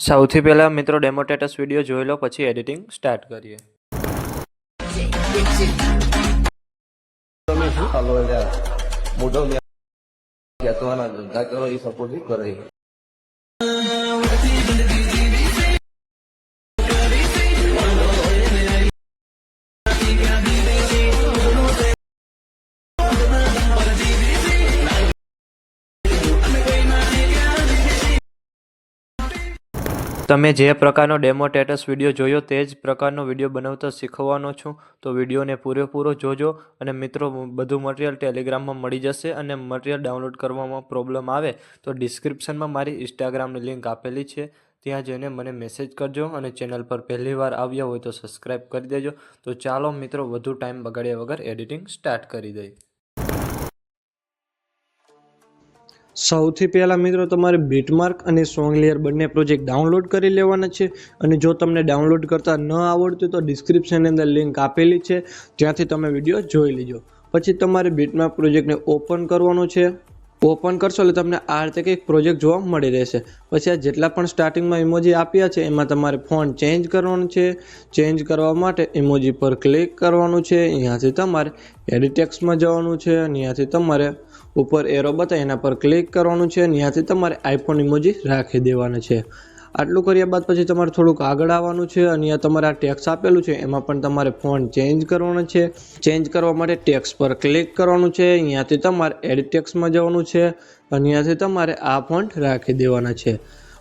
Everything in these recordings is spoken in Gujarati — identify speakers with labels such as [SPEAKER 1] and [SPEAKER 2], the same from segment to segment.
[SPEAKER 1] સૌથી પહેલાં મિત્રો ડેમો સ્ટેટસ વિડીયો જોઈ લો, પછી એડિટિંગ સ્ટાર્ટ કરીએ.
[SPEAKER 2] તમે શું ચાલો મોટો કહેતો ધંધા કરો એ સપોર્ટ નહીં કરે.
[SPEAKER 1] તમે જે પ્રકારનો ડેમો સ્ટેટસ વિડીયો જોયો તે જ પ્રકારનો વિડીયો બનાવતા શીખવાનો છું, તો વિડીયોને પૂરેપૂરો જોજો. અને મિત્રો, બધું મટીરિયલ ટેલિગ્રામમાં મળી જશે. અને મટીરિયલ ડાઉનલોડ કરવામાં પ્રોબ્લેમ આવે તો ડિસ્ક્રિપ્શનમાં મારી ઇન્સ્ટાગ્રામની લિંક આપેલી છે, ત્યાં જઈને મને મેસેજ કરજો. અને ચેનલ પર પહેલી વાર આવ્યા હોય તો સબસ્ક્રાઈબ કરી દેજો. તો ચાલો મિત્રો, વધુ ટાઈમ બગાડ્યા વગર એડિટિંગ સ્ટાર્ટ કરી દઈએ.
[SPEAKER 3] સૌથી પહેલાં મિત્રો, તમારે બીટમાર્ક અને સોંગ લેયર બંને પ્રોજેક્ટ ડાઉનલોડ કરી લેવાના છે. અને જો તમને ડાઉનલોડ કરતા ન આવડતું તો ડિસ્ક્રિપ્શનની અંદર લિંક આપેલી છે, ત્યાંથી તમે વિડીયો જોઈ લેજો. પછી તમારે બીટમાર્ક પ્રોજેક્ટને ઓપન કરવાનો છે. ઓપન કરશો એટલે તમને આ રીતે કંઈક પ્રોજેક્ટ જોવા મળી રહેશે. પછી આ જેટલા પણ સ્ટાર્ટિંગમાં ઇમોજી આપ્યા છે એમાં તમારે ફોન્ટ ચેન્જ કરવાનું છે. ચેન્જ કરવા માટે ઇમોજી પર ક્લિક કરવાનું છે. અહીંયાથી તમારે એડિટ ટેક્સ્ટમાં જવાનું છે. અહીંયાથી તમારે ઉપર એરો બતાવે એના પર ક્લિક કરવાનું છે. અહીંયાથી તમારે આઈફોન ઇમોજી રાખી દેવાના છે. આટલું કર્યા બાદ પછી તમારે થોડુંક આગળ આવવાનું છે. અહીંયા તમારે આ ટેક્સ્ટ આપેલું છે એમાં પણ તમારે ફોન્ટ ચેન્જ કરવાનો છે. ચેન્જ કરવા માટે ટેક્સ્ટ પર ક્લિક કરવાનું છે. અહીંયાથી તમારે એડિટ ટેક્સ્ટમાં જવાનું છે. અહીંયાથી તમારે આ ફોન્ટ રાખી દેવાના છે.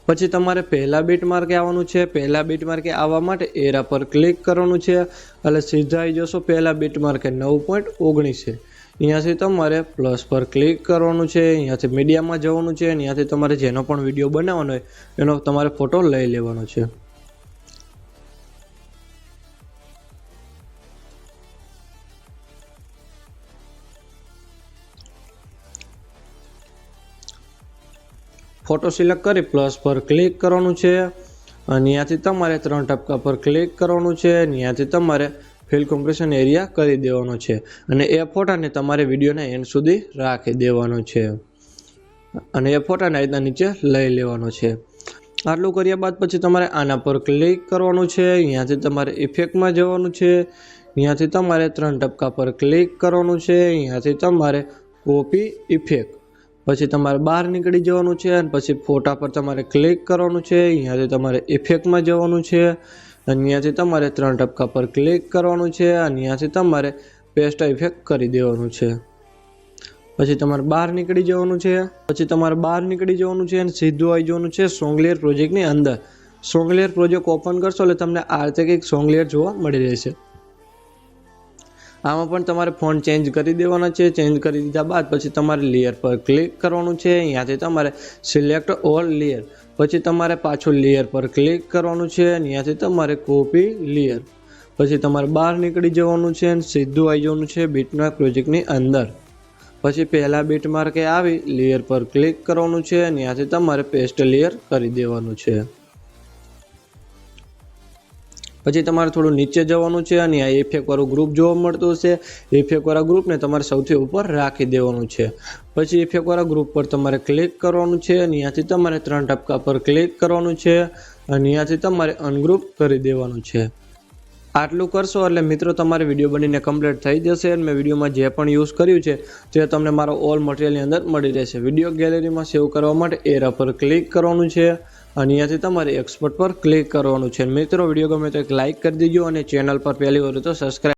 [SPEAKER 3] પછી તમારે પહેલા બીટમાર્કે આવવાનું છે. પહેલા બીટમાર્કે આવવા માટે એરા પર ક્લિક કરવાનું છે. એટલે સીધા આવી જશો પહેલા બીટમાર્કે 9.19 છે. અહીંયાથી તમારે પ્લસ પર ક્લિક કરવાનું છે. અહીંયાથી મીડિયામાં જવાનું છે. અહીંયાથી તમારે જેનો પણ વિડીયો બનાવવાનો હોય એનો તમારે ફોટો લઈ લેવાનો છે. ફોટો સિલેક્ટ કરી પ્લસ પર ક્લિક કરવાનું છે. અહીંયાથી તમારે 3 ટપકા પર ક્લિક કરવાનું છે. અહીંયાથી તમારે ફિલ કોમ્પ્રેશન એરિયા કરી દેવાનો છે. અને એ ફોટાને તમારે વિડીયોના એન્ડ સુધી રાખી દેવાનો છે. અને એ ફોટાને આ નીચે લઈ લેવાનો છે. આટલું કર્યા બાદ પછી તમારે આના પર ક્લિક કરવાનું છે. અહીંયાથી તમારે ઇફેક્ટમાં જવાનું છે. અહીંયાથી તમારે 3 ટપકા પર ક્લિક કરવાનું છે. અહીંયાથી તમારે કોપી ઇફેક્ટ, પછી તમારે બહાર નીકળી જવાનું છે. અને પછી ફોટા પર તમારે ક્લિક કરવાનું છે. અહીંયાથી તમારે ઇફેક્ટમાં જવાનું છે. અહીંયાથી તમારે 3 ટપકા પર ક્લિક કરવાનું છે. અહીંયાથી તમારે પેસ્ટ ઇફેક્ટ કરી દેવાનું છે. પછી તમારે બહાર નીકળી જવાનું છે. અને સીધું આવી જવાનું છે સોંગ લેયર પ્રોજેક્ટની અંદર. સોંગ લેયર પ્રોજેક્ટ ઓપન કરશો એટલે તમને આ રીતે કંઈક સોંગ લેયર જોવા મળી રહેશે. આમાં પણ તમારે ફોન્ટ ચેન્જ કરી દેવાના છે. ચેન્જ કરી દીધા બાદ પછી તમારે લેયર પર ક્લિક કરવાનું છે. અહીંયાથી તમારે સિલેક્ટ ઓલ લેયર, પછી તમારે પાછું લેયર પર ક્લિક કરવાનું છે. અહીંયાથી તમારે કોપી લેયર, પછી તમારે બહાર નીકળી જવાનું છે અને સીધું આવી જવાનું છે બીટમાર્ક પ્રોજેક્ટની અંદર. પછી પહેલા બીટમાર્કે આવી લેયર પર ક્લિક કરવાનું છે. અહીંયાથી તમારે પેસ્ટ લેયર કરી દેવાનું છે. પછી તમારે થોડું નીચે જવાનું છે અને આ ઇફેક્ટ વાળું ગ્રુપ જોવા મળતું હશે. ઇફેક્ટ વાળા ગ્રુપને તમારે સૌથી ઉપર રાખી દેવાનું છે. પછી ઇફેક્ટ વાળા ગ્રુપ પર તમારે ક્લિક કરવાનું છે. અહીંયાથી તમારે 3 ટપકા પર ક્લિક કરવાનું છે. અહીંયાથી તમારે અનગ્રુપ કરી દેવાનું છે. આટલું કરશો એટલે મિત્રો તમારે વિડીયો બનીને કમ્પ્લીટ થઈ જશે. અને મેં વિડીયોમાં જે પણ યુઝ કર્યું છે તે તમને મારો ઓલ મટીરિયલની અંદર મળી રહેશે. વિડીયો ગેલેરીમાં સેવ કરવા માટે એરા પર ક્લિક કરવાનું છે. અહીંયાથી તમારે એક્સપોર્ટ પર ક્લિક કરવાનું છે. મિત્રો, વિડીયો ગમે તો એક લાઇક કરી દેજો અને ચેનલ પર પહેલી વાર તો સબસ્ક્રાઈબ